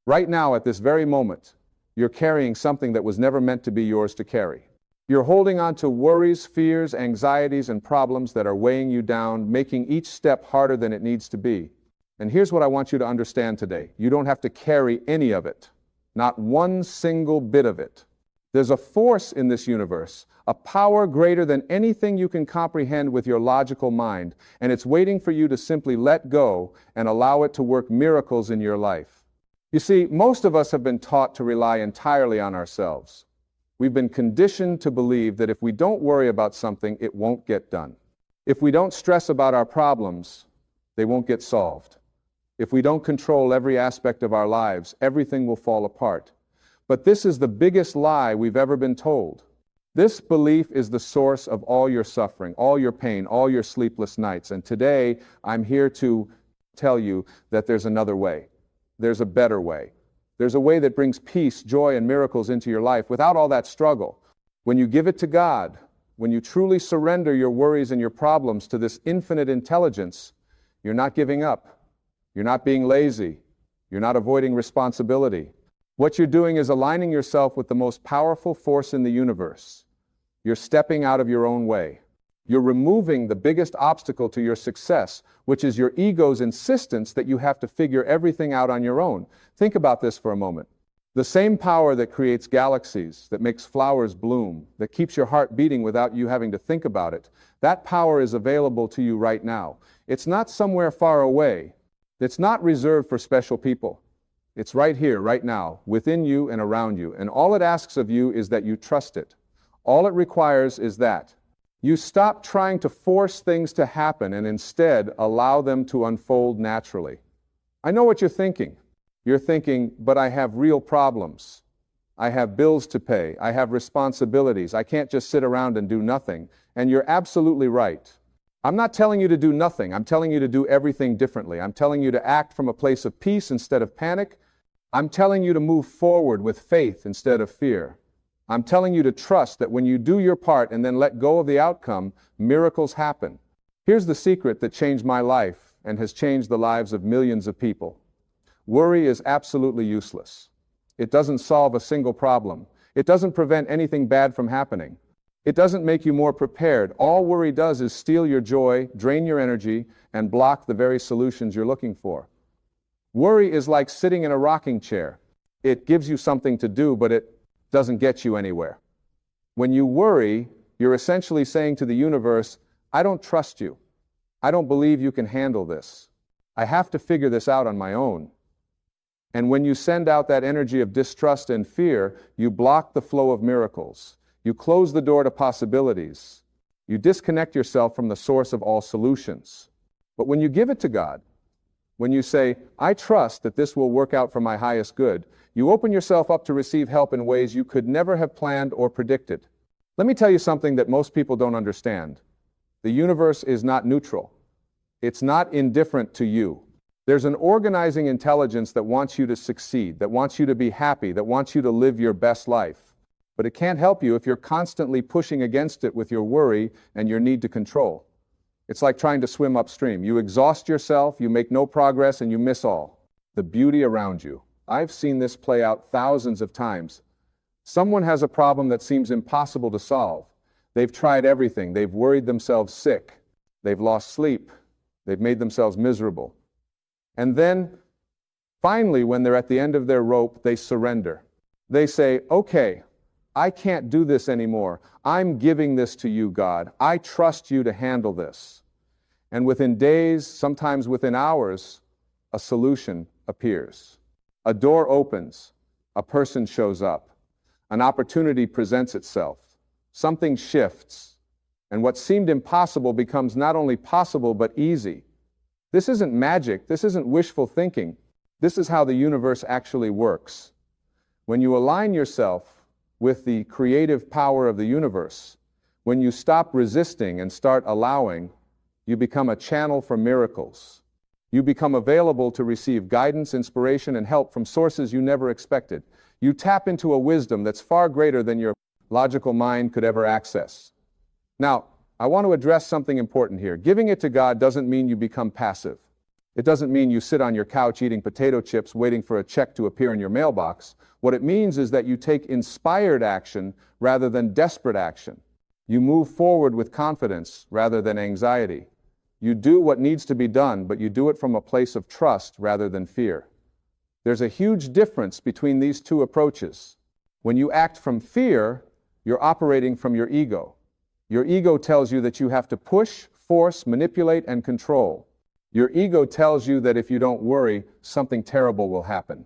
Right now, at this very moment, you're carrying something that was never meant to be yours to carry. You're holding on to worries, fears, anxieties, and problems that are weighing you down, making each step harder than it needs to be. And here's what I want you to understand today. You don't have to carry any of it, not one single bit of it. There's a force in this universe, a power greater than anything you can comprehend with your logical mind, and it's waiting for you to simply let go and allow it to work miracles in your life. You see, most of us have been taught to rely entirely on ourselves. We've been conditioned to believe that if we don't worry about something, it won't get done. If we don't stress about our problems, they won't get solved. If we don't control every aspect of our lives, everything will fall apart. But this is the biggest lie we've ever been told. This belief is the source of all your suffering, all your pain, all your sleepless nights. And today, I'm here to tell you that there's another way. There's a better way. There's a way that brings peace, joy, and miracles into your life without all that struggle. When you give it to God, when you truly surrender your worries and your problems to this infinite intelligence, you're not giving up. You're not being lazy. You're not avoiding responsibility. What you're doing is aligning yourself with the most powerful force in the universe. You're stepping out of your own way. You're removing the biggest obstacle to your success, which is your ego's insistence that you have to figure everything out on your own. Think about this for a moment. The same power that creates galaxies, that makes flowers bloom, that keeps your heart beating without you having to think about it, that power is available to you right now. It's not somewhere far away. It's not reserved for special people. It's right here, right now, within you and around you. And all it asks of you is that you trust it. All it requires is that you stop trying to force things to happen and instead allow them to unfold naturally. I know what you're thinking. You're thinking, but I have real problems. I have bills to pay. I have responsibilities. I can't just sit around and do nothing. And you're absolutely right. I'm not telling you to do nothing. I'm telling you to do everything differently. I'm telling you to act from a place of peace instead of panic. I'm telling you to move forward with faith instead of fear. I'm telling you to trust that when you do your part and then let go of the outcome, miracles happen. Here's the secret that changed my life and has changed the lives of millions of people. Worry is absolutely useless. It doesn't solve a single problem. It doesn't prevent anything bad from happening. It doesn't make you more prepared. All worry does is steal your joy, drain your energy, and block the very solutions you're looking for. Worry is like sitting in a rocking chair. It gives you something to do, but it doesn't get you anywhere. When you worry, you're essentially saying to the universe, I don't trust you. I don't believe you can handle this. I have to figure this out on my own. And when you send out that energy of distrust and fear, you block the flow of miracles. You close the door to possibilities. You disconnect yourself from the source of all solutions. But when you give it to God, when you say, I trust that this will work out for my highest good, you open yourself up to receive help in ways you could never have planned or predicted. Let me tell you something that most people don't understand. The universe is not neutral. It's not indifferent to you. There's an organizing intelligence that wants you to succeed, that wants you to be happy, that wants you to live your best life. But it can't help you if you're constantly pushing against it with your worry and your need to control. It's like trying to swim upstream. You exhaust yourself, you make no progress, and you miss all the beauty around you. I've seen this play out thousands of times. Someone has a problem that seems impossible to solve. They've tried everything. They've worried themselves sick. They've lost sleep. They've made themselves miserable. And then, finally, when they're at the end of their rope, they surrender. They say, okay, I can't do this anymore. I'm giving this to you, God. I trust you to handle this. And within days, sometimes within hours, a solution appears. A door opens. A person shows up. An opportunity presents itself. Something shifts. And what seemed impossible becomes not only possible, but easy. This isn't magic. This isn't wishful thinking. This is how the universe actually works. When you align yourself with the creative power of the universe, when you stop resisting and start allowing, you become a channel for miracles. You become available to receive guidance, inspiration, and help from sources you never expected. You tap into a wisdom that's far greater than your logical mind could ever access. Now, I want to address something important here. Giving it to God doesn't mean you become passive. It doesn't mean you sit on your couch eating potato chips waiting for a check to appear in your mailbox. What it means is that you take inspired action rather than desperate action. You move forward with confidence rather than anxiety. You do what needs to be done, but you do it from a place of trust rather than fear. There's a huge difference between these two approaches. When you act from fear, you're operating from your ego. Your ego tells you that you have to push, force, manipulate, and control. Your ego tells you that if you don't worry, something terrible will happen.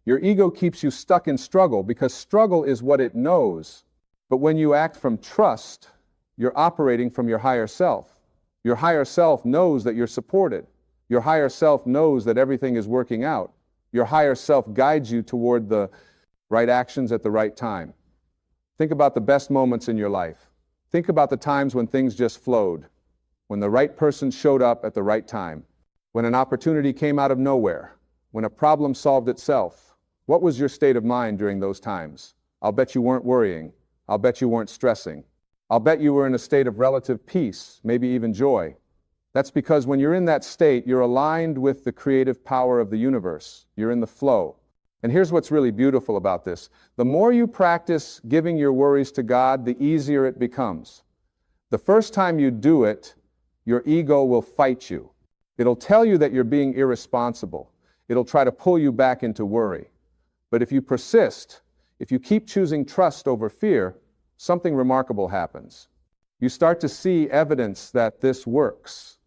Your ego keeps you stuck in struggle because struggle is what it knows. But when you act from trust, you're operating from your higher self. Your higher self knows that you're supported. Your higher self knows that everything is working out. Your higher self guides you toward the right actions at the right time. Think about the best moments in your life. Think about the times when things just flowed, when the right person showed up at the right time, when an opportunity came out of nowhere, when a problem solved itself. What was your state of mind during those times? I'll bet you weren't worrying. I'll bet you weren't stressing. I'll bet you were in a state of relative peace, maybe even joy. That's because when you're in that state, you're aligned with the creative power of the universe. You're in the flow. And here's what's really beautiful about this. The more you practice giving your worries to God, the easier it becomes. The first time you do it, your ego will fight you. It'll tell you that you're being irresponsible. It'll try to pull you back into worry. But if you persist, if you keep choosing trust over fear, something remarkable happens. You start to see evidence that this works.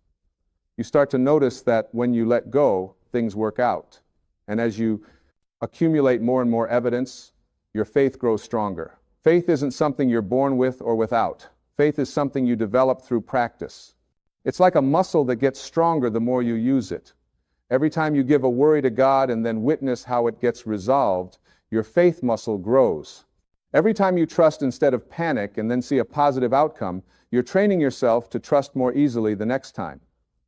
You start to notice that when you let go, things work out. And as you accumulate more and more evidence, your faith grows stronger. Faith isn't something you're born with or without. Faith is something you develop through practice. It's like a muscle that gets stronger the more you use it. Every time you give a worry to God and then witness how it gets resolved, your faith muscle grows. Every time you trust instead of panic and then see a positive outcome, you're training yourself to trust more easily the next time.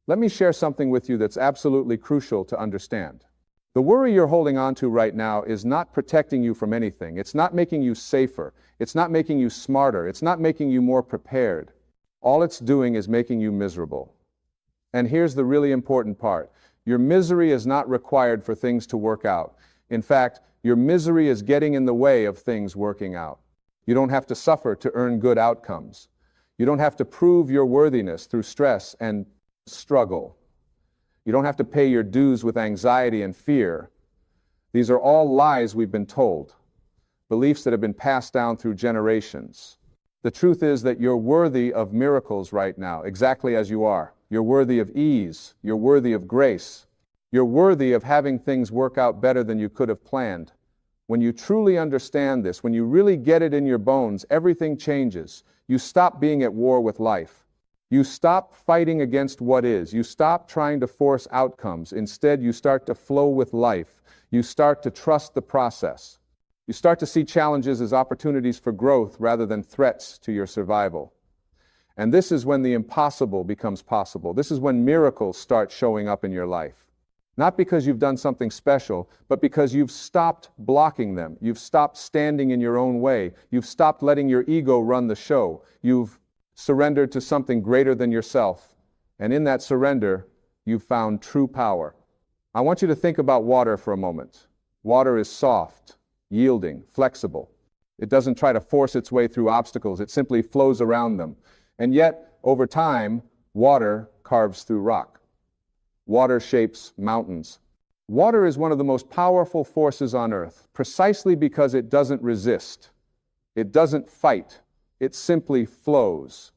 Let me share something with you that's absolutely crucial to understand. The worry you're holding on to right now is not protecting you from anything. It's not making you safer. It's not making you smarter. It's not making you more prepared. All it's doing is making you miserable. And here's the really important part. Your misery is not required for things to work out. In fact, your misery is getting in the way of things working out. You don't have to suffer to earn good outcomes. You don't have to prove your worthiness through stress and struggle. You don't have to pay your dues with anxiety and fear. These are all lies we've been told, beliefs that have been passed down through generations. The truth is that you're worthy of miracles right now, exactly as you are. You're worthy of ease. You're worthy of grace. You're worthy of having things work out better than you could have planned. When you truly understand this, when you really get it in your bones, everything changes. You stop being at war with life. You stop fighting against what is. You stop trying to force outcomes. Instead, you start to flow with life. You start to trust the process. You start to see challenges as opportunities for growth rather than threats to your survival. And this is when the impossible becomes possible. This is when miracles start showing up in your life. Not because you've done something special, but because you've stopped blocking them. You've stopped standing in your own way. You've stopped letting your ego run the show. You've surrendered to something greater than yourself. And in that surrender, you've found true power. I want you to think about water for a moment. Water is soft, yielding, flexible. It doesn't try to force its way through obstacles. It simply flows around them. And yet, over time, water carves through rock. Water shapes mountains. Water is one of the most powerful forces on earth, precisely because it doesn't resist. It doesn't fight. It simply flows.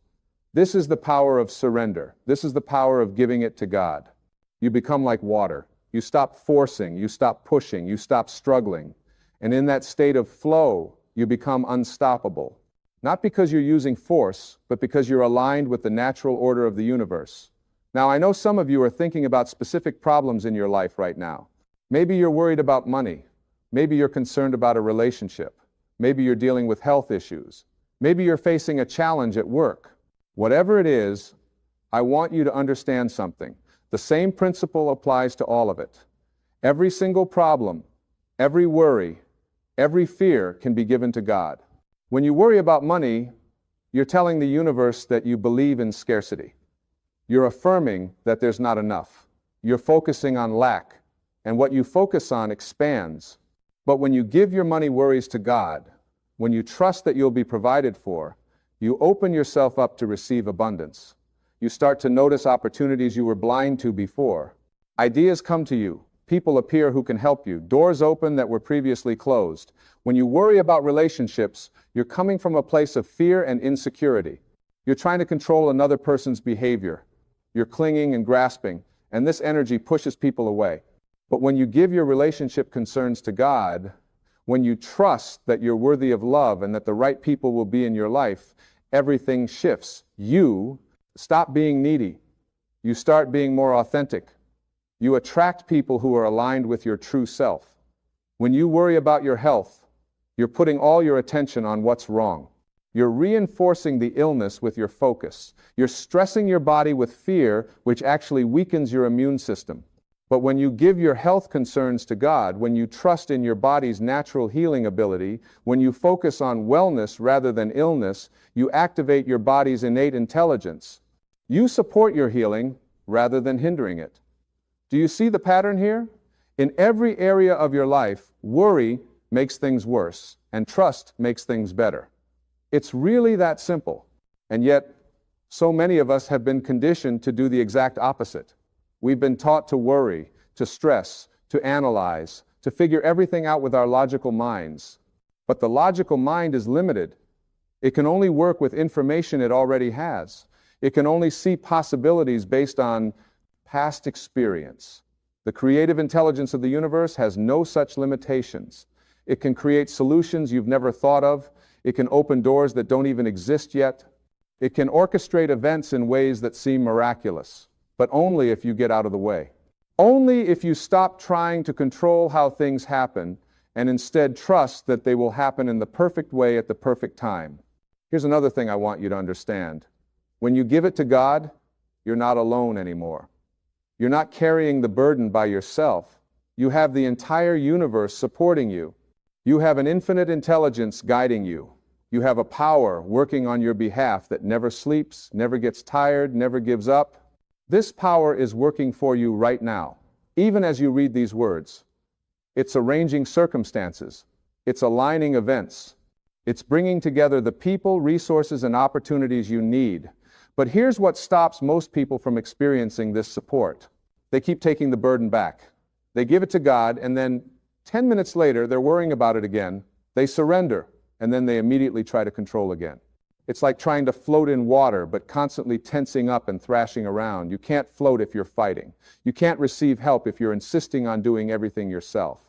This is the power of surrender. This is the power of giving it to God. You become like water. You stop forcing. You stop pushing. You stop struggling. And in that state of flow, you become unstoppable. Not because you're using force, but because you're aligned with the natural order of the universe. Now, I know some of you are thinking about specific problems in your life right now. Maybe you're worried about money. Maybe you're concerned about a relationship. Maybe you're dealing with health issues. Maybe you're facing a challenge at work. Whatever it is, I want you to understand something. The same principle applies to all of it. Every single problem, every worry, every fear can be given to God. When you worry about money, you're telling the universe that you believe in scarcity. You're affirming that there's not enough. you're focusing on lack, and what you focus on expands. But when you give your money worries to God, when you trust that you'll be provided for, you open yourself up to receive abundance. You start to notice opportunities you were blind to before. Ideas come to you. People appear who can help you. Doors open that were previously closed. When you worry about relationships, you're coming from a place of fear and insecurity. You're trying to control another person's behavior. You're clinging and grasping, and this energy pushes people away. But when you give your relationship concerns to God, when you trust that you're worthy of love and that the right people will be in your life, everything shifts. You stop being needy. You start being more authentic. You attract people who are aligned with your true self. When you worry about your health, you're putting all your attention on what's wrong. You're reinforcing the illness with your focus. You're stressing your body with fear, which actually weakens your immune system. But when you give your health concerns to God, when you trust in your body's natural healing ability, when you focus on wellness rather than illness, you activate your body's innate intelligence. You support your healing rather than hindering it. Do you see the pattern here? In every area of your life, worry makes things worse, and trust makes things better. It's really that simple. And yet, so many of us have been conditioned to do the exact opposite. We've been taught to worry, to stress, to analyze, to figure everything out with our logical minds. But the logical mind is limited. It can only work with information it already has. It can only see possibilities based on past experience. The creative intelligence of the universe has no such limitations. It can create solutions you've never thought of. It can open doors that don't even exist yet. It can orchestrate events in ways that seem miraculous, but only if you get out of the way. Only if you stop trying to control how things happen and instead trust that they will happen in the perfect way at the perfect time. Here's another thing I want you to understand. When you give it to God, you're not alone anymore. You're not carrying the burden by yourself. You have the entire universe supporting you. You have an infinite intelligence guiding you. You have a power working on your behalf that never sleeps, never gets tired, never gives up. This power is working for you right now, even as you read these words. It's arranging circumstances. It's aligning events. It's bringing together the people, resources, and opportunities you need. But here's what stops most people from experiencing this support. They keep taking the burden back. They give it to God, and then 10 minutes later, they're worrying about it again. They surrender, and then they immediately try to control again. It's like trying to float in water, but constantly tensing up and thrashing around. You can't float if you're fighting. You can't receive help if you're insisting on doing everything yourself.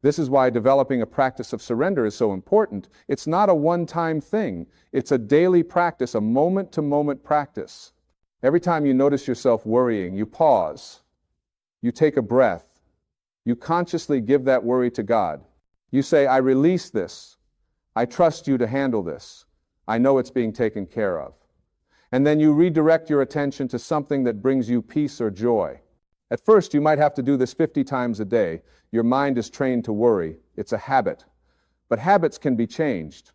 This is why developing a practice of surrender is so important. It's not a one-time thing. It's a daily practice, a moment-to-moment practice. Every time you notice yourself worrying, you pause. You take a breath. You consciously give that worry to God. You say, I release this. I trust you to handle this. I know it's being taken care of. And then you redirect your attention to something that brings you peace or joy. At first, you might have to do this 50 times a day. Your mind is trained to worry. It's a habit. But habits can be changed.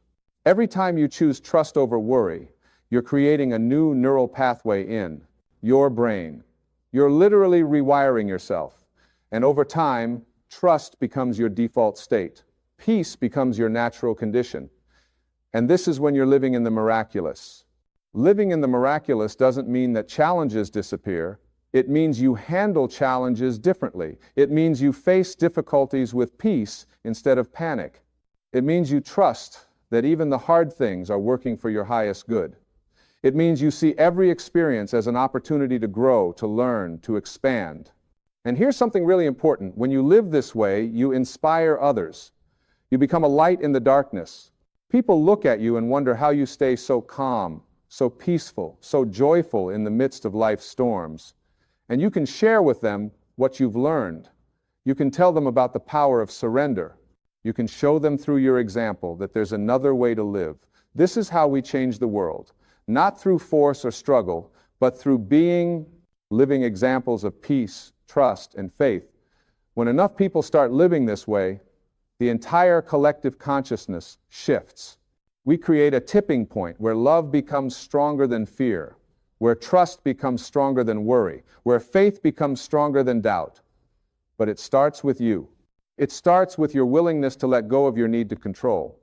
Every time you choose trust over worry, you're creating a new neural pathway in your brain. You're literally rewiring yourself. And over time, trust becomes your default state. Peace becomes your natural condition. And this is when you're living in the miraculous. Living in the miraculous doesn't mean that challenges disappear. It means you handle challenges differently. It means you face difficulties with peace instead of panic. It means you trust that even the hard things are working for your highest good. It means you see every experience as an opportunity to grow, to learn, to expand. And here's something really important. When you live this way, you inspire others. You become a light in the darkness. People look at you and wonder how you stay so calm, so peaceful, so joyful in the midst of life's storms. And you can share with them what you've learned. You can tell them about the power of surrender. You can show them through your example that there's another way to live. This is how we change the world. Not through force or struggle, but through being living examples of peace, trust, and faith. When enough people start living this way, the entire collective consciousness shifts. We create a tipping point where love becomes stronger than fear, where trust becomes stronger than worry, where faith becomes stronger than doubt. But it starts with you. It starts with your willingness to let go of your need to control.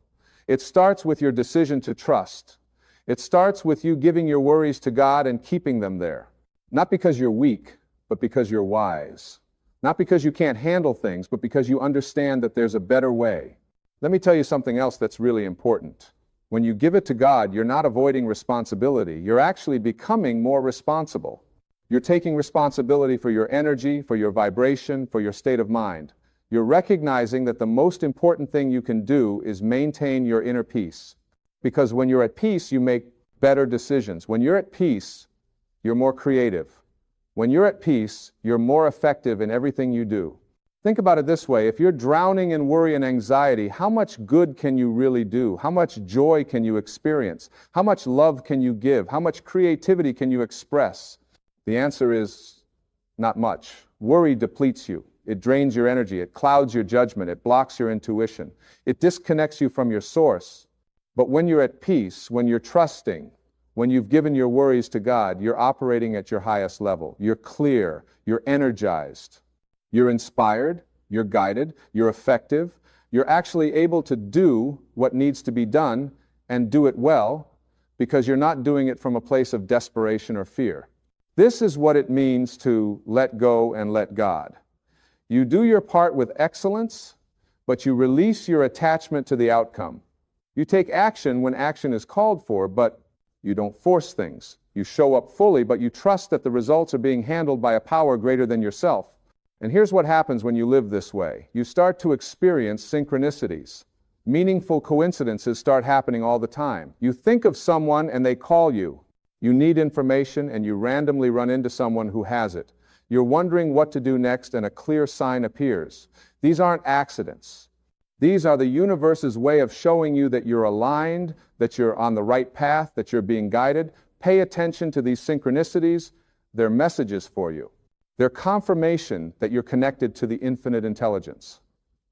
It starts with your decision to trust. It starts with you giving your worries to God and keeping them there. Not because you're weak, but because you're wise. Not because you can't handle things, but because you understand that there's a better way. Let me tell you something else that's really important. When you give it to God, you're not avoiding responsibility. You're actually becoming more responsible. You're taking responsibility for your energy, for your vibration, for your state of mind. You're recognizing that the most important thing you can do is maintain your inner peace. Because when you're at peace, you make better decisions. When you're at peace, you're more creative. When you're at peace, you're more effective in everything you do. Think about it this way. If you're drowning in worry and anxiety, how much good can you really do? How much joy can you experience? How much love can you give? How much creativity can you express? The answer is not much. Worry depletes you. It drains your energy. It clouds your judgment. It blocks your intuition. It disconnects you from your source. But when you're at peace, when you're trusting, when you've given your worries to God, you're operating at your highest level. You're clear. You're energized. You're inspired. You're guided. You're effective. You're actually able to do what needs to be done and do it well because you're not doing it from a place of desperation or fear. This is what it means to let go and let God. You do your part with excellence, but you release your attachment to the outcome. You take action when action is called for, but you don't force things. You show up fully, but you trust that the results are being handled by a power greater than yourself. And here's what happens when you live this way. You start to experience synchronicities. Meaningful coincidences start happening all the time. You think of someone and they call you. You need information and you randomly run into someone who has it. You're wondering what to do next and a clear sign appears. These aren't accidents. These are the universe's way of showing you that you're aligned, that you're on the right path, that you're being guided. Pay attention to these synchronicities. They're messages for you. They're confirmation that you're connected to the infinite intelligence.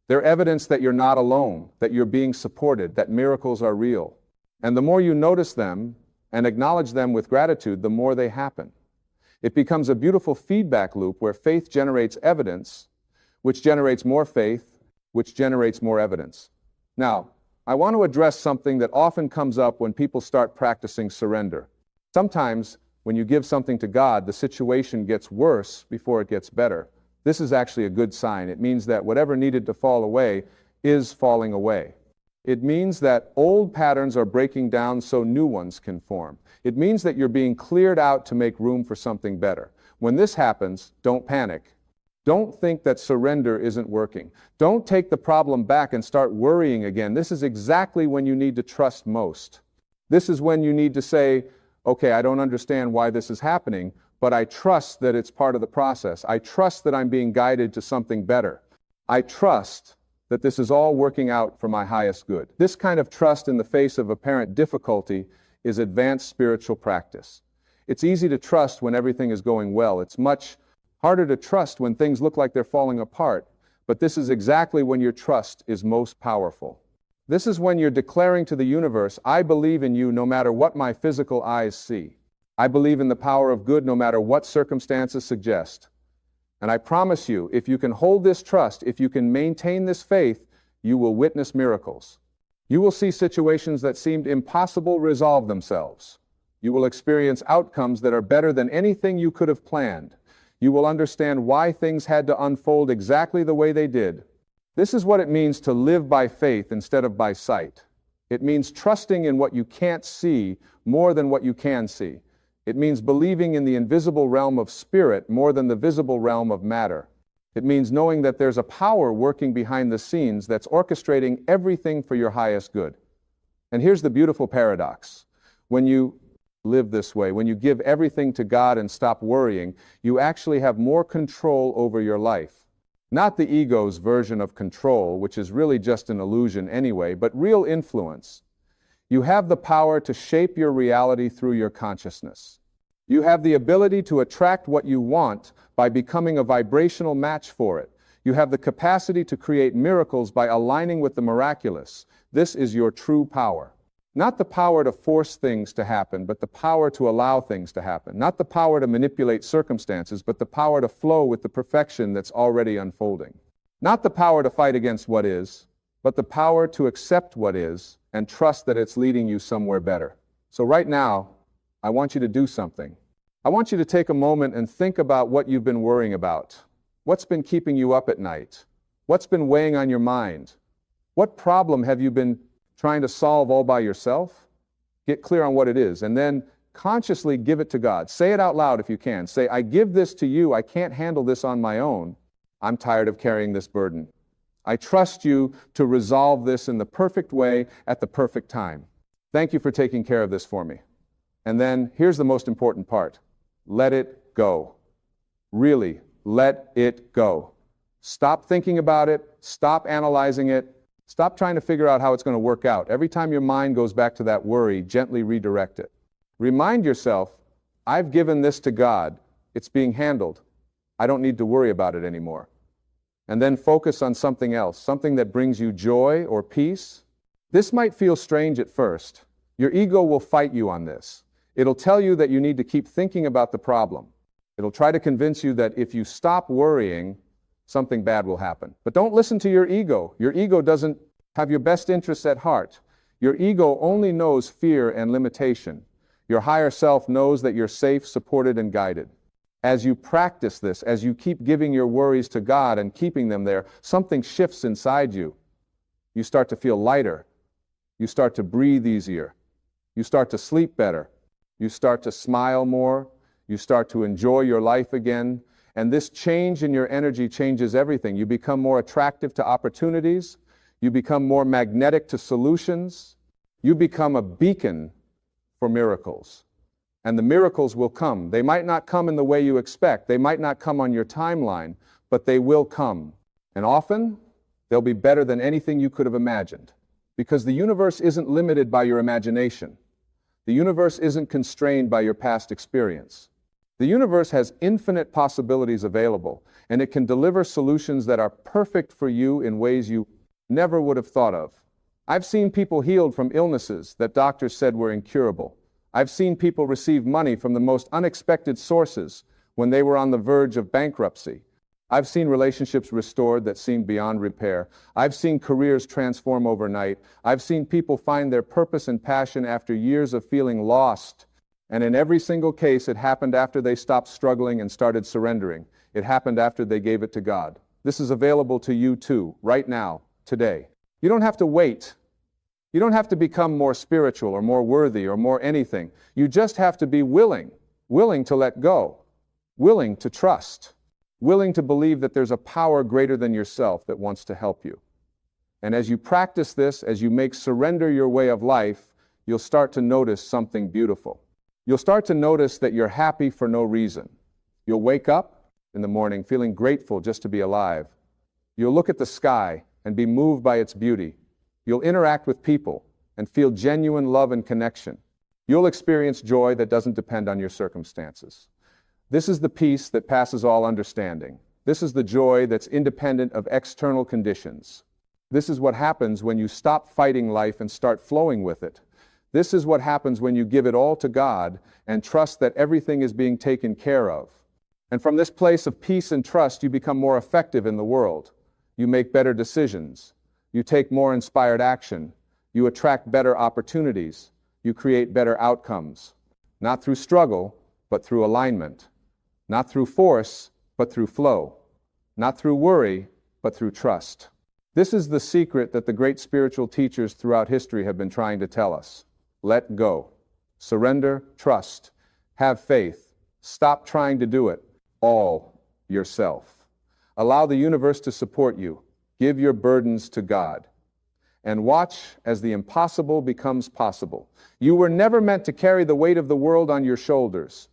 They're evidence that you're not alone, that you're being supported, that miracles are real. And the more you notice them and acknowledge them with gratitude, the more they happen. It becomes a beautiful feedback loop where faith generates evidence, which generates more faith, which generates more evidence. Now, I want to address something that often comes up when people start practicing surrender. Sometimes, when you give something to God, the situation gets worse before it gets better. This is actually a good sign. It means that whatever needed to fall away is falling away. It means that old patterns are breaking down so new ones can form. It means that you're being cleared out to make room for something better. When this happens, don't panic. Don't think that surrender isn't working. Don't take the problem back and start worrying again. This is exactly when you need to trust most. This is when you need to say, okay, I don't understand why this is happening, but I trust that it's part of the process. I trust that I'm being guided to something better. I trust that this is all working out for my highest good. This kind of trust in the face of apparent difficulty is advanced spiritual practice. It's easy to trust when everything is going well. It's much harder to trust when things look like they're falling apart, but this is exactly when your trust is most powerful. This is when you're declaring to the universe, I believe in you no matter what my physical eyes see. I believe in the power of good no matter what circumstances suggest. And I promise you, if you can hold this trust, if you can maintain this faith, you will witness miracles. You will see situations that seemed impossible resolve themselves. You will experience outcomes that are better than anything you could have planned. You will understand why things had to unfold exactly the way they did. This is what it means to live by faith instead of by sight. It means trusting in what you can't see more than what you can see. It means believing in the invisible realm of spirit more than the visible realm of matter. It means knowing that there's a power working behind the scenes that's orchestrating everything for your highest good. And here's the beautiful paradox. When you live this way, when you give everything to God and stop worrying, you actually have more control over your life. Not the ego's version of control, which is really just an illusion anyway, but real influence. You have the power to shape your reality through your consciousness. You have the ability to attract what you want by becoming a vibrational match for it. You have the capacity to create miracles by aligning with the miraculous. This is your true power. Not the power to force things to happen, but the power to allow things to happen. Not the power to manipulate circumstances, but the power to flow with the perfection that's already unfolding. Not the power to fight against what is, but the power to accept what is and trust that it's leading you somewhere better. So right now, I want you to do something. I want you to take a moment and think about what you've been worrying about. What's been keeping you up at night? What's been weighing on your mind? What problem have you been trying to solve all by yourself? Get clear on what it is, and then consciously give it to God. Say it out loud if you can. Say, I give this to you. I can't handle this on my own. I'm tired of carrying this burden. I trust you to resolve this in the perfect way at the perfect time. Thank you for taking care of this for me. And then here's the most important part. Let it go. Really, let it go. Stop thinking about it. Stop analyzing it. Stop trying to figure out how it's going to work out. Every time your mind goes back to that worry, gently redirect it. Remind yourself, I've given this to God. It's being handled. I don't need to worry about it anymore. And then focus on something else, something that brings you joy or peace. This might feel strange at first. Your ego will fight you on this. It'll tell you that you need to keep thinking about the problem. It'll try to convince you that if you stop worrying, something bad will happen. But don't listen to your ego. Your ego doesn't have your best interests at heart. Your ego only knows fear and limitation. Your higher self knows that you're safe, supported, and guided. As you practice this, as you keep giving your worries to God and keeping them there, something shifts inside you. You start to feel lighter. You start to breathe easier. You start to sleep better. You start to smile more. You start to enjoy your life again. And this change in your energy changes everything. You become more attractive to opportunities. You become more magnetic to solutions. You become a beacon for miracles. And the miracles will come. They might not come in the way you expect. They might not come on your timeline, but they will come. And often, they'll be better than anything you could have imagined. Because the universe isn't limited by your imagination. The universe isn't constrained by your past experience. The universe has infinite possibilities available, and it can deliver solutions that are perfect for you in ways you never would have thought of. I've seen people healed from illnesses that doctors said were incurable. I've seen people receive money from the most unexpected sources when they were on the verge of bankruptcy. I've seen relationships restored that seemed beyond repair. I've seen careers transform overnight. I've seen people find their purpose and passion after years of feeling lost. And in every single case, it happened after they stopped struggling and started surrendering. It happened after they gave it to God. This is available to you too, right now, today. You don't have to wait. You don't have to become more spiritual or more worthy or more anything. You just have to be willing to let go, willing to trust, willing to believe that there's a power greater than yourself that wants to help you. And as you practice this, as you make surrender your way of life, you'll start to notice something beautiful. You'll start to notice that you're happy for no reason. You'll wake up in the morning feeling grateful just to be alive. You'll look at the sky and be moved by its beauty. You'll interact with people and feel genuine love and connection. You'll experience joy that doesn't depend on your circumstances. This is the peace that passes all understanding. This is the joy that's independent of external conditions. This is what happens when you stop fighting life and start flowing with it. This is what happens when you give it all to God and trust that everything is being taken care of. And from this place of peace and trust, you become more effective in the world. You make better decisions. You take more inspired action. You attract better opportunities. You create better outcomes. Not through struggle, but through alignment. Not through force, but through flow. Not through worry, but through trust. This is the secret that the great spiritual teachers throughout history have been trying to tell us. Let go. Surrender, trust. Have faith. Stop trying to do it all yourself. Allow the universe to support you. Give your burdens to God. And watch as the impossible becomes possible. You were never meant to carry the weight of the world on your shoulders.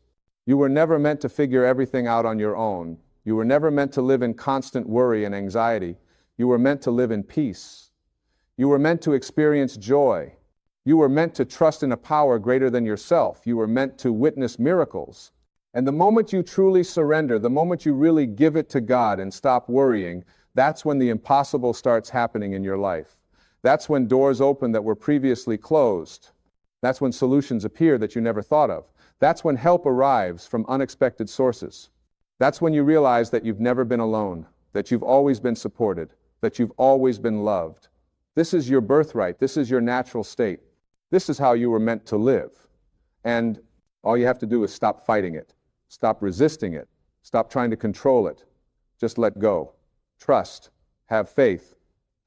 You were never meant to figure everything out on your own. You were never meant to live in constant worry and anxiety. You were meant to live in peace. You were meant to experience joy. You were meant to trust in a power greater than yourself. You were meant to witness miracles. And the moment you truly surrender, the moment you really give it to God and stop worrying, that's when the impossible starts happening in your life. That's when doors open that were previously closed. That's when solutions appear that you never thought of. That's when help arrives from unexpected sources. That's when you realize that you've never been alone, that you've always been supported, that you've always been loved. This is your birthright. This is your natural state. This is how you were meant to live. And all you have to do is stop fighting it. Stop resisting it. Stop trying to control it. Just let go. Trust. Have faith.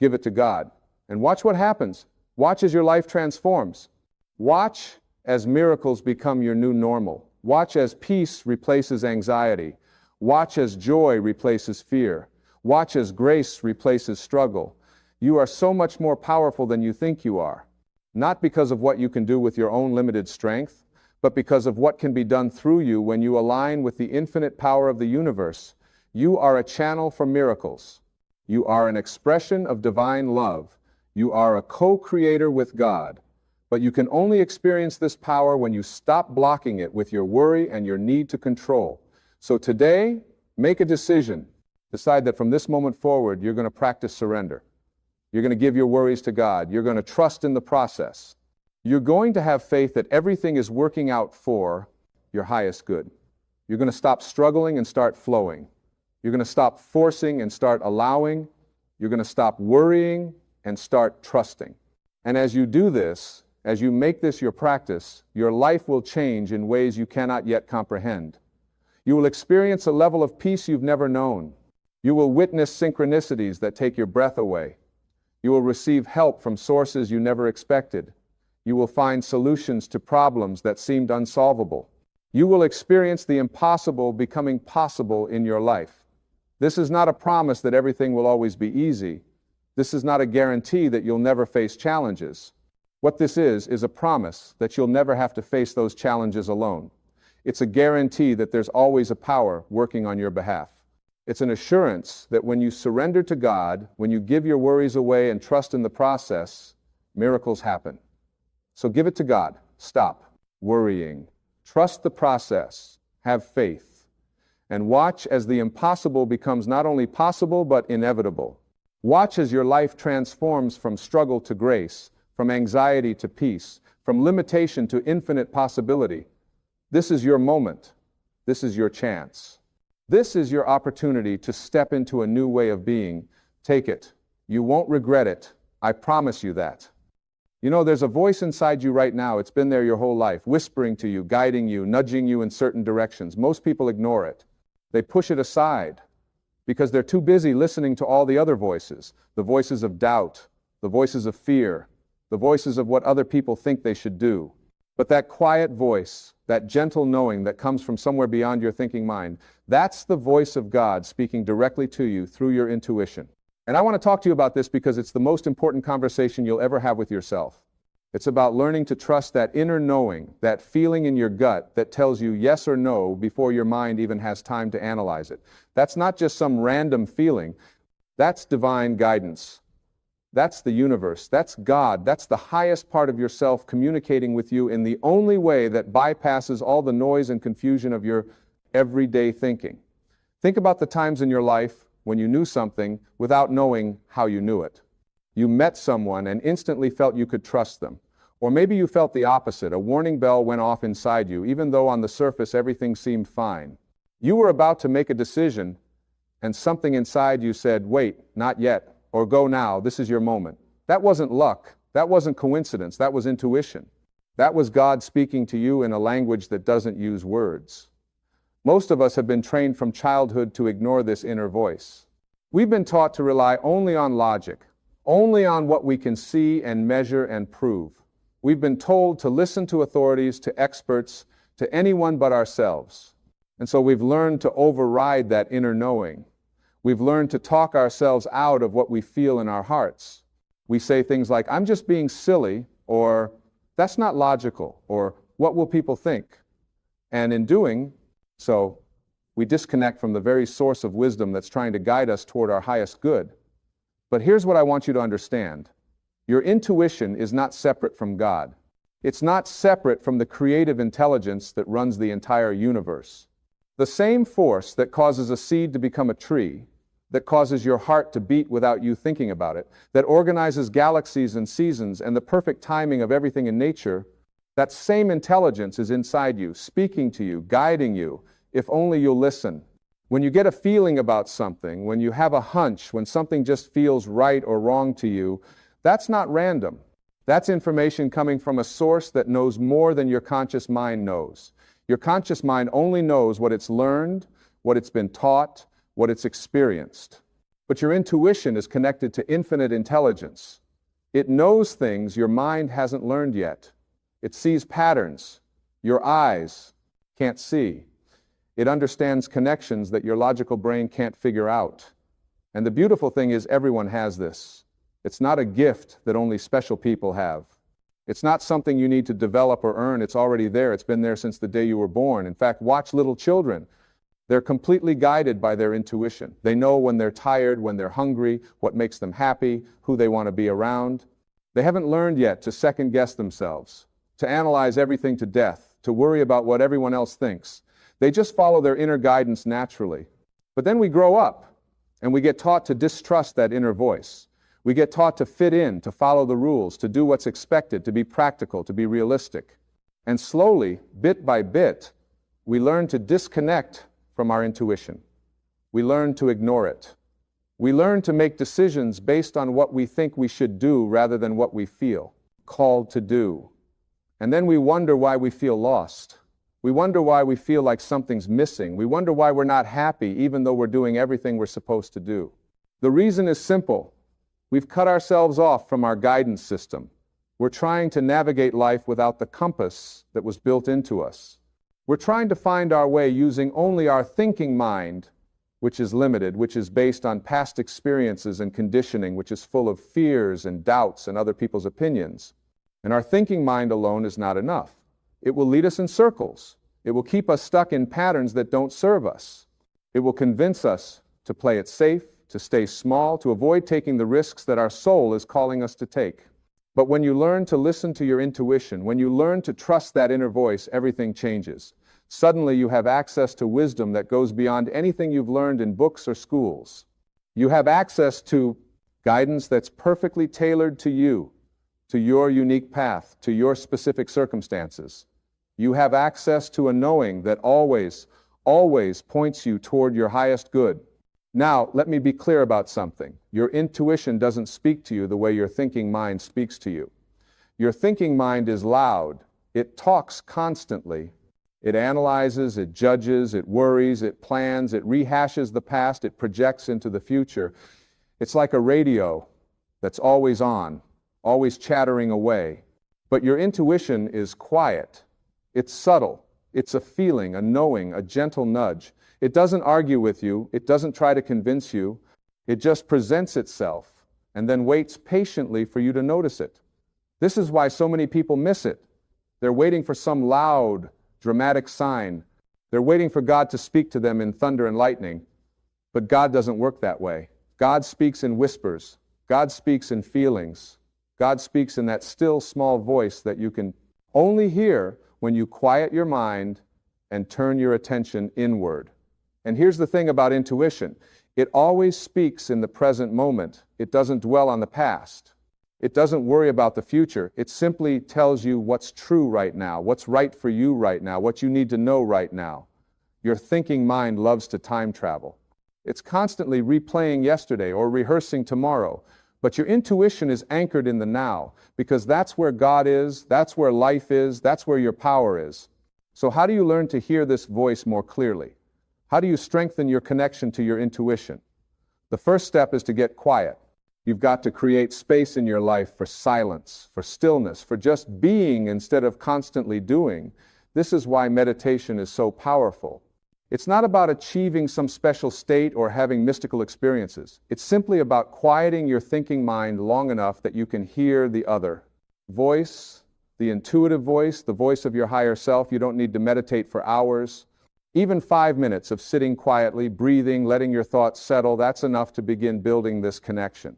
Give it to God. And watch what happens. Watch as your life transforms. Watch as miracles become your new normal. Watch as peace replaces anxiety. Watch as joy replaces fear. Watch as grace replaces struggle. You are so much more powerful than you think you are. Not because of what you can do with your own limited strength, but because of what can be done through you when you align with the infinite power of the universe. You are a channel for miracles. You are an expression of divine love. You are a co-creator with God. But you can only experience this power when you stop blocking it with your worry and your need to control. So today, make a decision. Decide that from this moment forward, you're going to practice surrender. You're going to give your worries to God. You're going to trust in the process. You're going to have faith that everything is working out for your highest good. You're going to stop struggling and start flowing. You're going to stop forcing and start allowing. You're going to stop worrying and start trusting. And as you do this, as you make this your practice, your life will change in ways you cannot yet comprehend. You will experience a level of peace you've never known. You will witness synchronicities that take your breath away. You will receive help from sources you never expected. You will find solutions to problems that seemed unsolvable. You will experience the impossible becoming possible in your life. This is not a promise that everything will always be easy. This is not a guarantee that you'll never face challenges. What this is a promise that you'll never have to face those challenges alone. It's a guarantee that there's always a power working on your behalf. It's an assurance that when you surrender to God, when you give your worries away and trust in the process, miracles happen. So give it to God. Stop worrying. Trust the process. Have faith. And watch as the impossible becomes not only possible, but inevitable. Watch as your life transforms from struggle to grace, from anxiety to peace, from limitation to infinite possibility. This is your moment. This is your chance. This is your opportunity to step into a new way of being. Take it. You won't regret it. I promise you that. You know, there's a voice inside you right now. It's been there your whole life, whispering to you, guiding you, nudging you in certain directions. Most people ignore it. They push it aside because they're too busy listening to all the other voices, the voices of doubt, the voices of fear, the voices of what other people think they should do. But that quiet voice, that gentle knowing that comes from somewhere beyond your thinking mind, that's the voice of God speaking directly to you through your intuition. And I want to talk to you about this because it's the most important conversation you'll ever have with yourself. It's about learning to trust that inner knowing, that feeling in your gut that tells you yes or no before your mind even has time to analyze it. That's not just some random feeling. That's divine guidance. That's the universe. That's God. That's the highest part of yourself communicating with you in the only way that bypasses all the noise and confusion of your everyday thinking. Think about the times in your life when you knew something without knowing how you knew it. You met someone and instantly felt you could trust them. Or maybe you felt the opposite. A warning bell went off inside you, even though on the surface everything seemed fine. You were about to make a decision, and something inside you said, wait, not yet, or go now, this is your moment. That wasn't luck. That wasn't coincidence. That was intuition. That was God speaking to you in a language that doesn't use words. Most of us have been trained from childhood to ignore this inner voice. We've been taught to rely only on logic, only on what we can see and measure and prove. We've been told to listen to authorities, to experts, to anyone but ourselves. And so we've learned to override that inner knowing. We've learned to talk ourselves out of what we feel in our hearts. We say things like, I'm just being silly, or that's not logical, or what will people think? And in doing so, we disconnect from the very source of wisdom that's trying to guide us toward our highest good. But here's what I want you to understand. Your intuition is not separate from God. It's not separate from the creative intelligence that runs the entire universe. The same force that causes a seed to become a tree, that causes your heart to beat witut you thinking about it, that organizes galaxies and seasons and the perfect timing of everything in nature, that same intelligence is inside you, speaking to you, guiding you, if only you'll listen. When you get a feeling about something, when you have a hunch, when something just feels right or wrong to you, that's not random. That's information coming from a source that knows more than your conscious mind knows. Your conscious mind only knows what it's learned, what it's been taught, what it's experienced. But your intuition is connected to infinite intelligence. It knows things your mind hasn't learned yet. It sees patterns your eyes can't see. It understands connections that your logical brain can't figure out. And the beautiful thing is everyone has this. It's not a gift that only special people have. It's not something you need to develop or earn. It's already there. It's been there since the day you were born. In fact, watch little children. They're completely guided by their intuition. They know when they're tired, when they're hungry, what makes them happy, who they want to be around. They haven't learned yet to second guess themselves, to analyze everything to death, to worry about what everyone else thinks. They just follow their inner guidance naturally. But then we grow up, and we get taught to distrust that inner voice. We get taught to fit in, to follow the rules, to do what's expected, to be practical, to be realistic. And slowly, bit by bit, we learn to disconnect from our intuition. We learn to ignore it. We learn to make decisions based on what we think we should do rather than what we feel called to do. And then we wonder why we feel lost. We wonder why we feel like something's missing. We wonder why we're not happy even though we're doing everything we're supposed to do. The reason is simple. We've cut ourselves off from our guidance system. We're trying to navigate life without the compass that was built into us. We're trying to find our way using only our thinking mind, which is limited, which is based on past experiences and conditioning, which is full of fears and doubts and other people's opinions. And our thinking mind alone is not enough. It will lead us in circles. It will keep us stuck in patterns that don't serve us. It will convince us to play it safe, to stay small, to avoid taking the risks that our soul is calling us to take. But when you learn to listen to your intuition, when you learn to trust that inner voice, everything changes. Suddenly you have access to wisdom that goes beyond anything you've learned in books or schools. You have access to guidance that's perfectly tailored to you, to your unique path, to your specific circumstances. You have access to a knowing that always points you toward your highest good. Now, let me be clear about something. Your intuition doesn't speak to you the way your thinking mind speaks to you. Your thinking mind is loud. It talks constantly. It analyzes, it judges, it worries, it plans, it rehashes the past, it projects into the future. It's like a radio that's always on, always chattering away. But your intuition is quiet. It's subtle. It's a feeling, a knowing, a gentle nudge. It doesn't argue with you. It doesn't try to convince you. It just presents itself and then waits patiently for you to notice it. This is why so many people miss it. They're waiting for some loud, dramatic sign. They're waiting for God to speak to them in thunder and lightning. But God doesn't work that way. God speaks in whispers. God speaks in feelings. God speaks in that still small voice that you can only hear when you quiet your mind and turn your attention inward. And here's the thing about intuition. It always speaks in the present moment. It doesn't dwell on the past. It doesn't worry about the future. It simply tells you what's true right now, what's right for you right now, what you need to know right now. Your thinking mind loves to time travel. It's constantly replaying yesterday or rehearsing tomorrow. But your intuition is anchored in the now, because that's where God is, that's where life is, that's where your power is. So how do you learn to hear this voice more clearly? How do you strengthen your connection to your intuition? The first step is to get quiet. You've got to create space in your life for silence, for stillness, for just being instead of constantly doing. This is why meditation is so powerful. It's not about achieving some special state or having mystical experiences. It's simply about quieting your thinking mind long enough that you can hear the other voice, the intuitive voice, the voice of your higher self. You don't need to meditate for hours. Even 5 minutes of sitting quietly, breathing, letting your thoughts settle, that's enough to begin building this connection.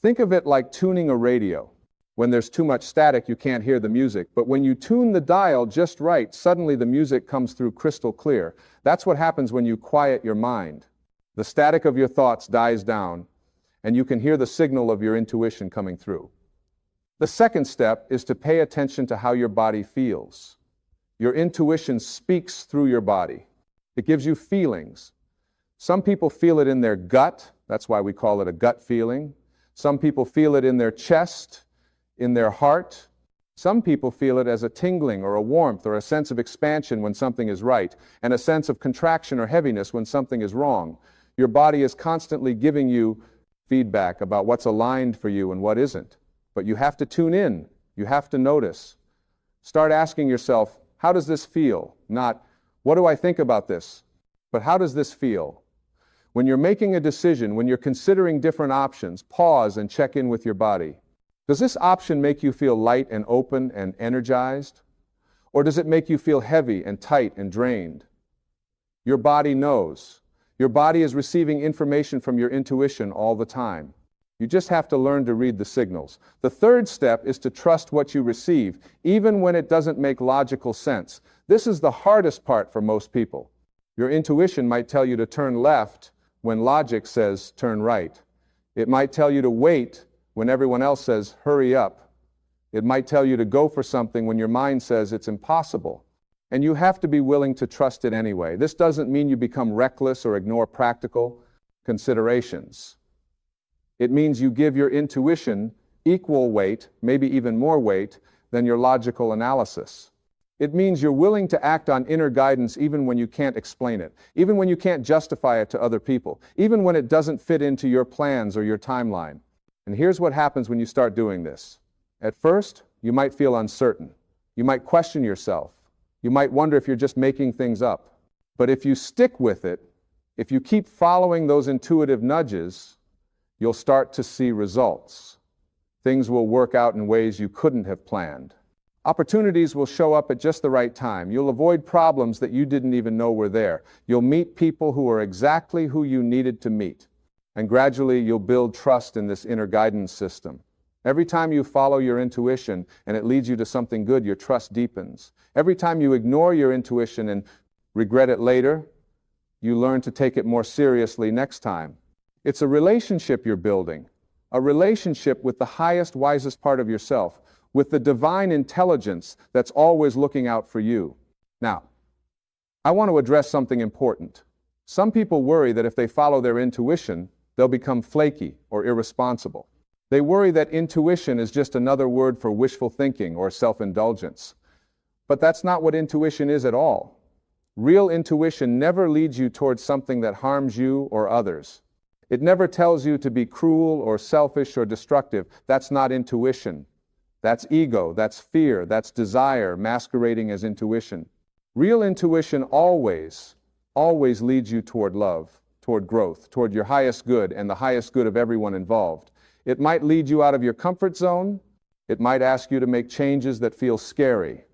Think of it like tuning a radio. When there's too much static, you can't hear the music. But when you tune the dial just right, suddenly the music comes through crystal clear. That's what happens when you quiet your mind. The static of your thoughts dies down, and you can hear the signal of your intuition coming through. The second step is to pay attention to how your body feels. Your intuition speaks through your body. It gives you feelings. Some people feel it in their gut. That's why we call it a gut feeling. Some people feel it in their chest, in their heart. Some people feel it as a tingling or a warmth or a sense of expansion when something is right, and a sense of contraction or heaviness when something is wrong. Your body is constantly giving you feedback about what's aligned for you and what isn't. But you have to tune in. You have to notice. Start asking yourself, how does this feel? Not, what do I think about this? But how does this feel? When you're making a decision, when you're considering different options, pause and check in with your body. Does this option make you feel light and open and energized? Or does it make you feel heavy and tight and drained? Your body knows. Your body is receiving information from your intuition all the time. You just have to learn to read the signals. The third step is to trust what you receive, even when it doesn't make logical sense. This is the hardest part for most people. Your intuition might tell you to turn left when logic says turn right. It might tell you to wait when everyone else says hurry up. It might tell you to go for something when your mind says it's impossible. And you have to be willing to trust it anyway. This doesn't mean you become reckless or ignore practical considerations. It means you give your intuition equal weight, maybe even more weight, than your logical analysis. It means you're willing to act on inner guidance even when you can't explain it, even when you can't justify it to other people, even when it doesn't fit into your plans or your timeline. And here's what happens when you start doing this. At first, you might feel uncertain. You might question yourself. You might wonder if you're just making things up. But if you stick with it, if you keep following those intuitive nudges, you'll start to see results. Things will work out in ways you couldn't have planned. Opportunities will show up at just the right time. You'll avoid problems that you didn't even know were there. You'll meet people who are exactly who you needed to meet. And gradually, you'll build trust in this inner guidance system. Every time you follow your intuition and it leads you to something good, your trust deepens. Every time you ignore your intuition and regret it later, you learn to take it more seriously next time. It's a relationship you're building, a relationship with the highest, wisest part of yourself, with the divine intelligence that's always looking out for you. Now, I want to address something important. Some people worry that if they follow their intuition, they'll become flaky or irresponsible. They worry that intuition is just another word for wishful thinking or self-indulgence. But that's not what intuition is at all. Real intuition never leads you towards something that harms you or others. It never tells you to be cruel or selfish or destructive. That's not intuition. That's ego, that's fear, that's desire masquerading as intuition. Real intuition always leads you toward love, toward growth, toward your highest good and the highest good of everyone involved. It might lead you out of your comfort zone. It might ask you to make changes that feel scary.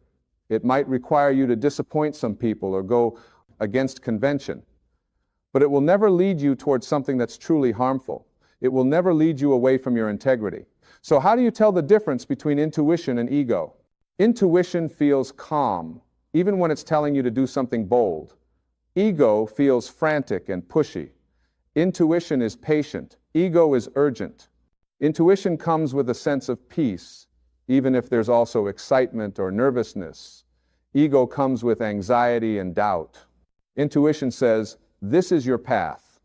It might require you to disappoint some people or go against convention. But it will never lead you towards something that's truly harmful. It will never lead you away from your integrity. So how do you tell the difference between intuition and ego? Intuition feels calm, even when it's telling you to do something bold. Ego feels frantic and pushy. Intuition is patient. Ego is urgent. Intuition comes with a sense of peace, even if there's also excitement or nervousness. Ego comes with anxiety and doubt. Intuition says, this is your path.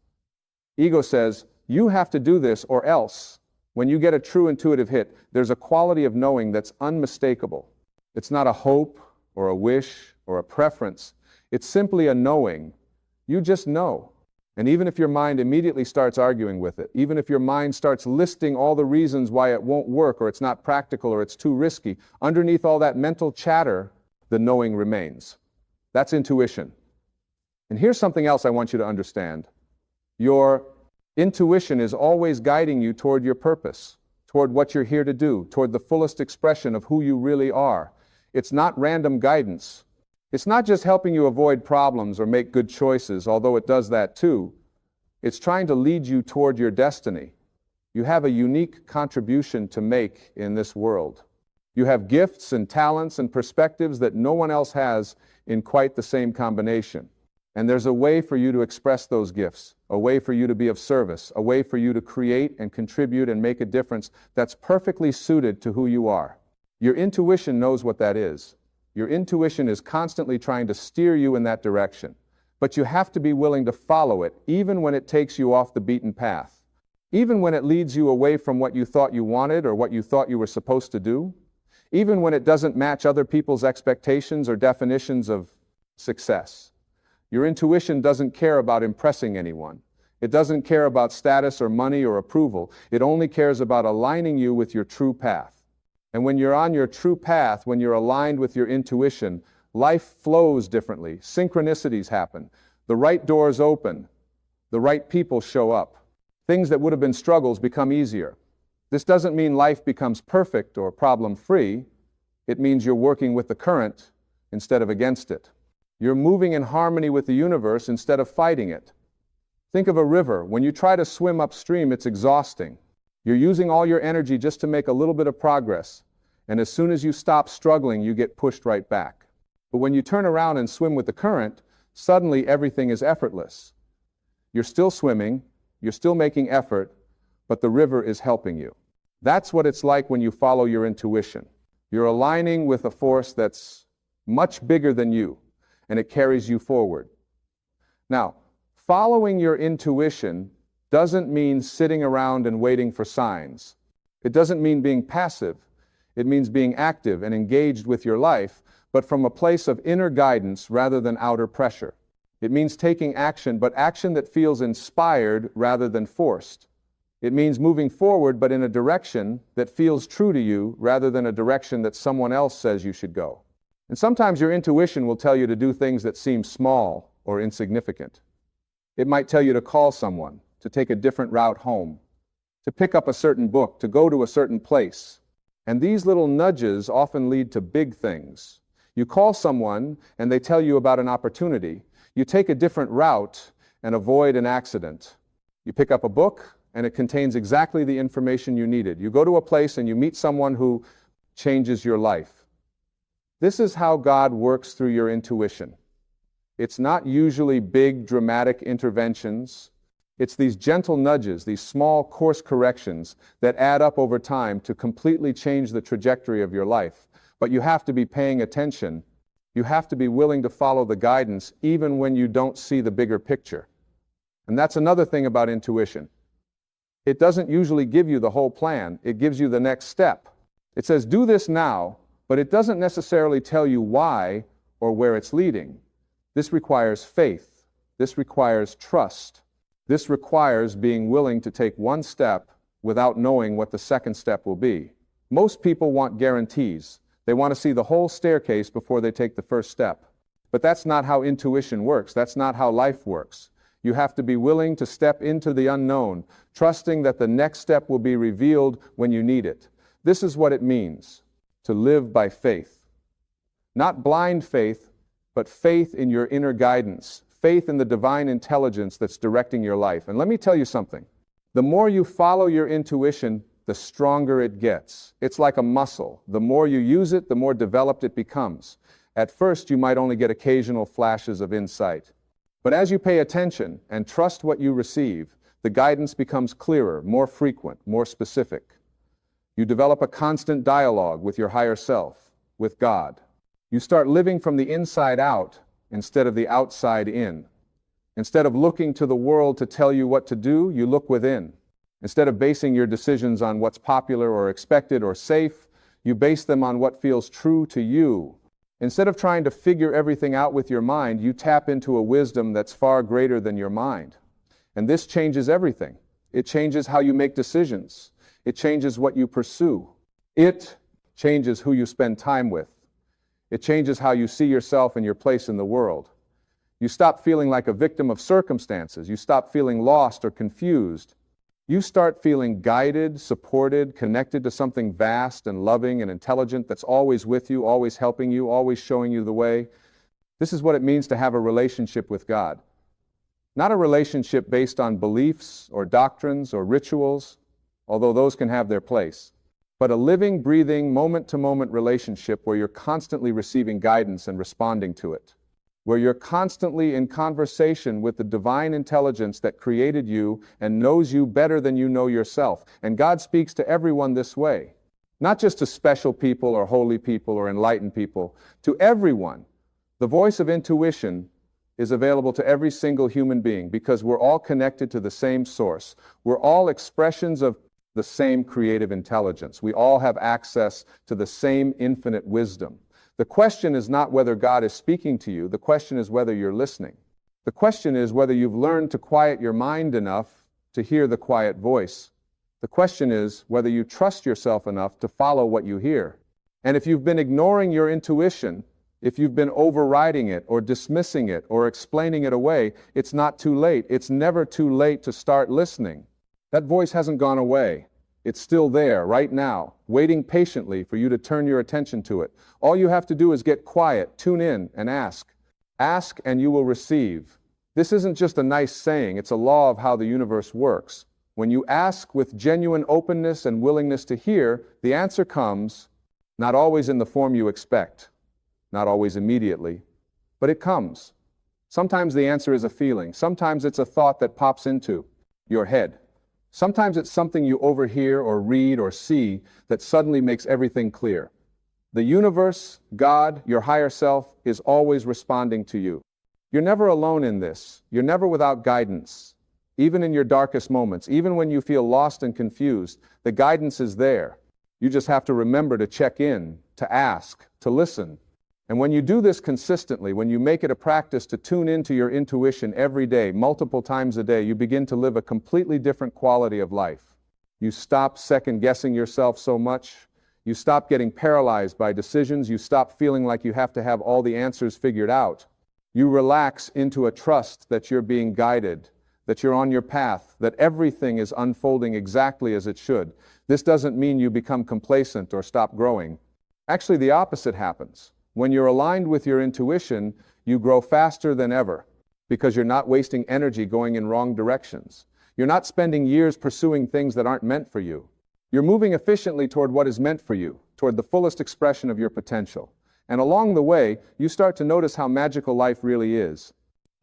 Ego says, you have to do this or else. When you get a true intuitive hit, there's a quality of knowing that's unmistakable. It's not a hope or a wish or a preference. It's simply a knowing. You just know. And even if your mind immediately starts arguing with it, even if your mind starts listing all the reasons why it won't work or it's not practical or it's too risky, underneath all that mental chatter, the knowing remains. That's intuition. And here's something else I want you to understand. Your intuition is always guiding you toward your purpose, toward what you're here to do, toward the fullest expression of who you really are. It's not random guidance. It's not just helping you avoid problems or make good choices, although it does that too. It's trying to lead you toward your destiny. You have a unique contribution to make in this world. You have gifts and talents and perspectives that no one else has in quite the same combination. And there's a way for you to express those gifts, a way for you to be of service, a way for you to create and contribute and make a difference that's perfectly suited to who you are. Your intuition knows what that is. Your intuition is constantly trying to steer you in that direction. But you have to be willing to follow it, even when it takes you off the beaten path. Even when it leads you away from what you thought you wanted or what you thought you were supposed to do. Even when it doesn't match other people's expectations or definitions of success. Your intuition doesn't care about impressing anyone. It doesn't care about status or money or approval. It only cares about aligning you with your true path. And when you're on your true path, when you're aligned with your intuition, life flows differently. Synchronicities happen. The right doors open. The right people show up. Things that would have been struggles become easier. This doesn't mean life becomes perfect or problem-free. It means you're working with the current instead of against it. You're moving in harmony with the universe instead of fighting it. Think of a river. When you try to swim upstream, it's exhausting. You're using all your energy just to make a little bit of progress. And as soon as you stop struggling, you get pushed right back. But when you turn around and swim with the current, suddenly everything is effortless. You're still swimming, you're still making effort, but the river is helping you. That's what it's like when you follow your intuition. You're aligning with a force that's much bigger than you, and it carries you forward. Now, following your intuition doesn't mean sitting around and waiting for signs. It doesn't mean being passive. It means being active and engaged with your life, but from a place of inner guidance rather than outer pressure. It means taking action, but action that feels inspired rather than forced. It means moving forward, but in a direction that feels true to you rather than a direction that someone else says you should go. And sometimes your intuition will tell you to do things that seem small or insignificant. It might tell you to call someone, to take a different route home, to pick up a certain book, to go to a certain place. And these little nudges often lead to big things. You call someone and they tell you about an opportunity. You take a different route and avoid an accident. You pick up a book and it contains exactly the information you needed. You go to a place and you meet someone who changes your life. This is how God works through your intuition. It's not usually big, dramatic interventions. It's these gentle nudges, these small course corrections that add up over time to completely change the trajectory of your life. But you have to be paying attention. You have to be willing to follow the guidance even when you don't see the bigger picture. And that's another thing about intuition. It doesn't usually give you the whole plan. It gives you the next step. It says, do this now, but it doesn't necessarily tell you why or where it's leading. This requires faith. This requires trust. This requires being willing to take one step without knowing what the second step will be. Most people want guarantees. They want to see the whole staircase before they take the first step. But that's not how intuition works. That's not how life works. You have to be willing to step into the unknown, trusting that the next step will be revealed when you need it. This is what it means to live by faith. Not blind faith, but faith in your inner guidance, faith in the divine intelligence that's directing your life. And let me tell you something. The more you follow your intuition, the stronger it gets. It's like a muscle. The more you use it, the more developed it becomes. At first, you might only get occasional flashes of insight. But as you pay attention and trust what you receive, the guidance becomes clearer, more frequent, more specific. You develop a constant dialogue with your higher self, with God. You start living from the inside out instead of the outside in. Instead of looking to the world to tell you what to do, you look within. Instead of basing your decisions on what's popular or expected or safe, you base them on what feels true to you. Instead of trying to figure everything out with your mind, you tap into a wisdom that's far greater than your mind. And this changes everything. It changes how you make decisions. It changes what you pursue. It changes who you spend time with. It changes how you see yourself and your place in the world. You stop feeling like a victim of circumstances. You stop feeling lost or confused. You start feeling guided, supported, connected to something vast and loving and intelligent that's always with you, always helping you, always showing you the way. This is what it means to have a relationship with God. Not a relationship based on beliefs or doctrines or rituals, although those can have their place, but a living, breathing, moment-to-moment relationship where you're constantly receiving guidance and responding to it. where you're constantly in conversation with the divine intelligence that created you and knows you better than you know yourself. And God speaks to everyone this way, not just to special people or holy people or enlightened people, to everyone. The voice of intuition is available to every single human being because we're all connected to the same source. We're all expressions of the same creative intelligence. We all have access to the same infinite wisdom. The question is not whether God is speaking to you. The question is whether you're listening. The question is whether you've learned to quiet your mind enough to hear the quiet voice. The question is whether you trust yourself enough to follow what you hear. And if you've been ignoring your intuition, if you've been overriding it or dismissing it or explaining it away, it's not too late. It's never too late to start listening. That voice hasn't gone away. It's still there right now, waiting patiently for you to turn your attention to it. All you have to do is get quiet, tune in, and ask. Ask and you will receive. This isn't just a nice saying, it's a law of how the universe works. When you ask with genuine openness and willingness to hear, the answer comes, not always in the form you expect, not always immediately, but it comes. Sometimes the answer is a feeling. Sometimes it's a thought that pops into your head. Sometimes it's something you overhear or read or see that suddenly makes everything clear. The universe, God, your higher self, is always responding to you. You're never alone in this. You're never without guidance. Even in your darkest moments, even when you feel lost and confused, the guidance is there. You just have to remember to check in, to ask, to listen. And when you do this consistently, when you make it a practice to tune into your intuition every day, multiple times a day, you begin to live a completely different quality of life. You stop second-guessing yourself so much. You stop getting paralyzed by decisions. You stop feeling like you have to have all the answers figured out. You relax into a trust that you're being guided, that you're on your path, that everything is unfolding exactly as it should. This doesn't mean you become complacent or stop growing. Actually, the opposite happens. When you're aligned with your intuition, you grow faster than ever because you're not wasting energy going in wrong directions. You're not spending years pursuing things that aren't meant for you. You're moving efficiently toward what is meant for you, toward the fullest expression of your potential. And along the way, you start to notice how magical life really is.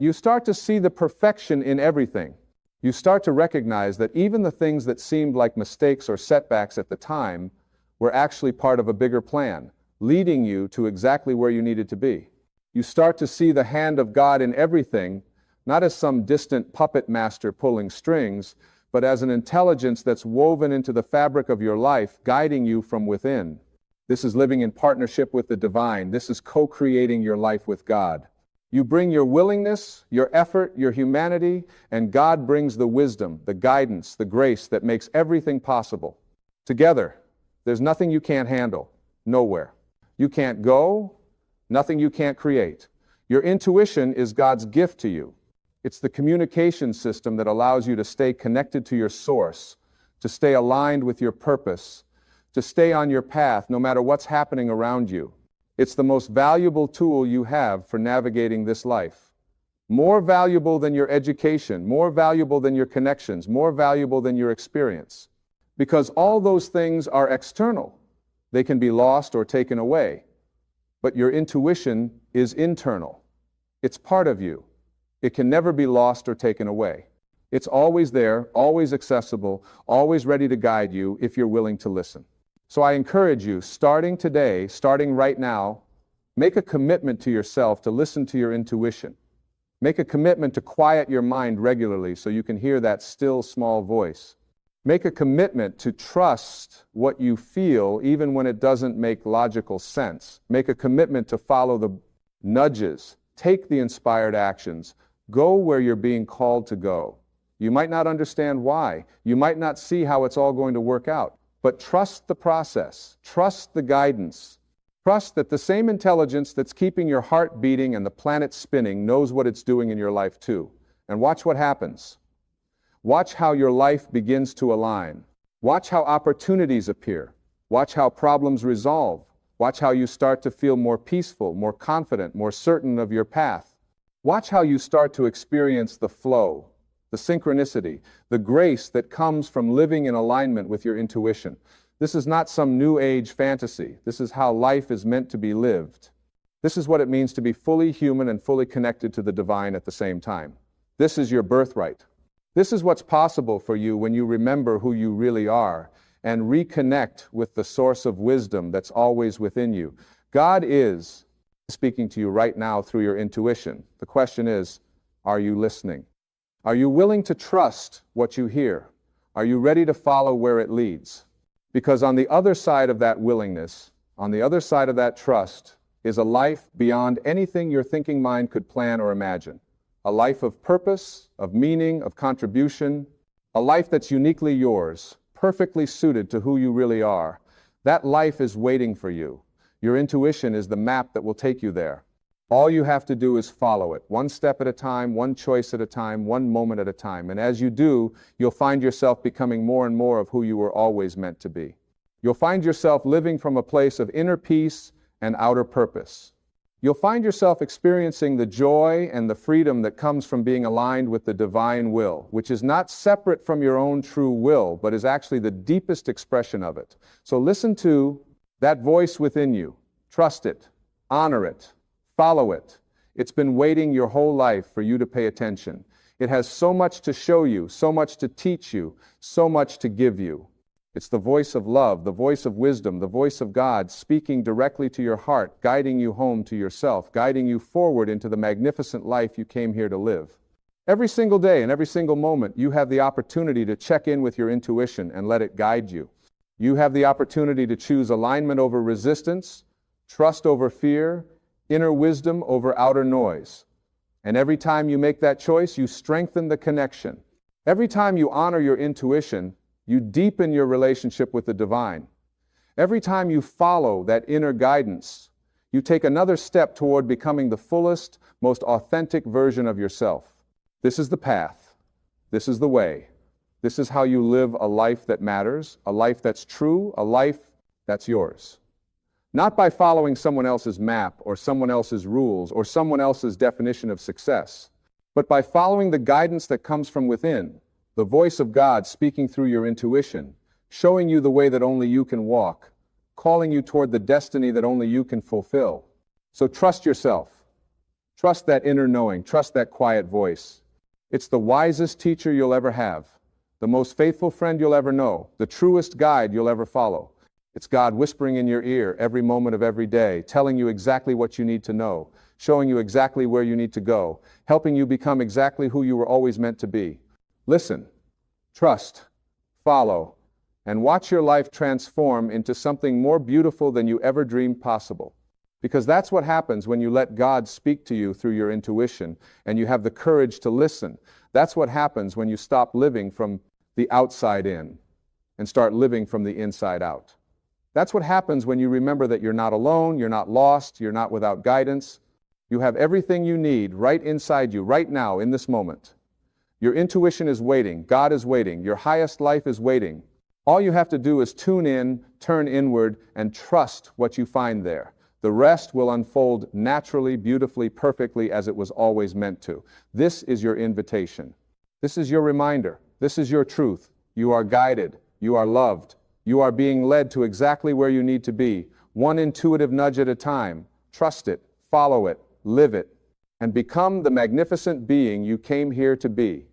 You start to see the perfection in everything. You start to recognize that even the things that seemed like mistakes or setbacks at the time were actually part of a bigger plan, leading you to exactly where you needed to be. You start to see the hand of God in everything, not as some distant puppet master pulling strings, but as an intelligence that's woven into the fabric of your life, guiding you from within. This is living in partnership with the divine. This is co-creating your life with God. You bring your willingness, your effort, your humanity, and God brings the wisdom, the guidance, the grace that makes everything possible. Together, there's nothing you can't handle, nowhere. You can't go, nothing you can't create. Your intuition is God's gift to you. It's the communication system that allows you to stay connected to your source, to stay aligned with your purpose, to stay on your path no matter what's happening around you. It's the most valuable tool you have for navigating this life. More valuable than your education, more valuable than your connections, more valuable than your experience. Because all those things are external. They can be lost or taken away. But your intuition is internal. It's part of you. It can never be lost or taken away. It's always there, always accessible, always ready to guide you if you're willing to listen. So I encourage you, starting today, starting right now, make a commitment to yourself to listen to your intuition. Make a commitment to quiet your mind regularly so you can hear that still small voice. Make a commitment to trust what you feel even when it doesn't make logical sense. Make a commitment to follow the nudges. Take the inspired actions. Go where you're being called to go. You might not understand why. You might not see how it's all going to work out. But trust the process. Trust the guidance. Trust that the same intelligence that's keeping your heart beating and the planet spinning knows what it's doing in your life too. And watch what happens. Watch how your life begins to align. Watch how opportunities appear. Watch how problems resolve. Watch how you start to feel more peaceful, more confident, more certain of your path. Watch how you start to experience the flow, the synchronicity, the grace that comes from living in alignment with your intuition. This is not some new age fantasy. This is how life is meant to be lived. This is what it means to be fully human and fully connected to the divine at the same time. This is your birthright. This is what's possible for you when you remember who you really are and reconnect with the source of wisdom that's always within you. God is speaking to you right now through your intuition. The question is, are you listening? Are you willing to trust what you hear? Are you ready to follow where it leads? Because on the other side of that willingness, on the other side of that trust, is a life beyond anything your thinking mind could plan or imagine. A life of purpose, of meaning, of contribution, a life that's uniquely yours, perfectly suited to who you really are. That life is waiting for you. Your intuition is the map that will take you there. All you have to do is follow it, one step at a time, one choice at a time, one moment at a time. And as you do, you'll find yourself becoming more and more of who you were always meant to be. You'll find yourself living from a place of inner peace and outer purpose. You'll find yourself experiencing the joy and the freedom that comes from being aligned with the divine will, which is not separate from your own true will, but is actually the deepest expression of it. So listen to that voice within you. Trust it. Honor it. Follow it. It's been waiting your whole life for you to pay attention. It has so much to show you, so much to teach you, so much to give you. It's the voice of love, the voice of wisdom, the voice of God speaking directly to your heart, guiding you home to yourself, guiding you forward into the magnificent life you came here to live. Every single day and every single moment, you have the opportunity to check in with your intuition and let it guide you. You have the opportunity to choose alignment over resistance, trust over fear, inner wisdom over outer noise. And every time you make that choice, you strengthen the connection. Every time you honor your intuition, you deepen your relationship with the divine. Every time you follow that inner guidance, you take another step toward becoming the fullest, most authentic version of yourself. This is the path. This is the way. This is how you live a life that matters, a life that's true, a life that's yours. Not by following someone else's map or someone else's rules or someone else's definition of success, but by following the guidance that comes from within, the voice of God speaking through your intuition, showing you the way that only you can walk, calling you toward the destiny that only you can fulfill. So trust yourself. Trust that inner knowing. Trust that quiet voice. It's the wisest teacher you'll ever have, the most faithful friend you'll ever know, the truest guide you'll ever follow. It's God whispering in your ear every moment of every day, telling you exactly what you need to know, showing you exactly where you need to go, helping you become exactly who you were always meant to be. Listen, trust, follow, and watch your life transform into something more beautiful than you ever dreamed possible. Because that's what happens when you let God speak to you through your intuition and you have the courage to listen. That's what happens when you stop living from the outside in and start living from the inside out. That's what happens when you remember that you're not alone, you're not lost, you're not without guidance. You have everything you need right inside you, right now, in this moment. Your intuition is waiting, God is waiting, your highest life is waiting. All you have to do is tune in, turn inward, and trust what you find there. The rest will unfold naturally, beautifully, perfectly as it was always meant to. This is your invitation. This is your reminder. This is your truth. You are guided. You are loved. You are being led to exactly where you need to be, one intuitive nudge at a time. Trust it, follow it, live it, and become the magnificent being you came here to be.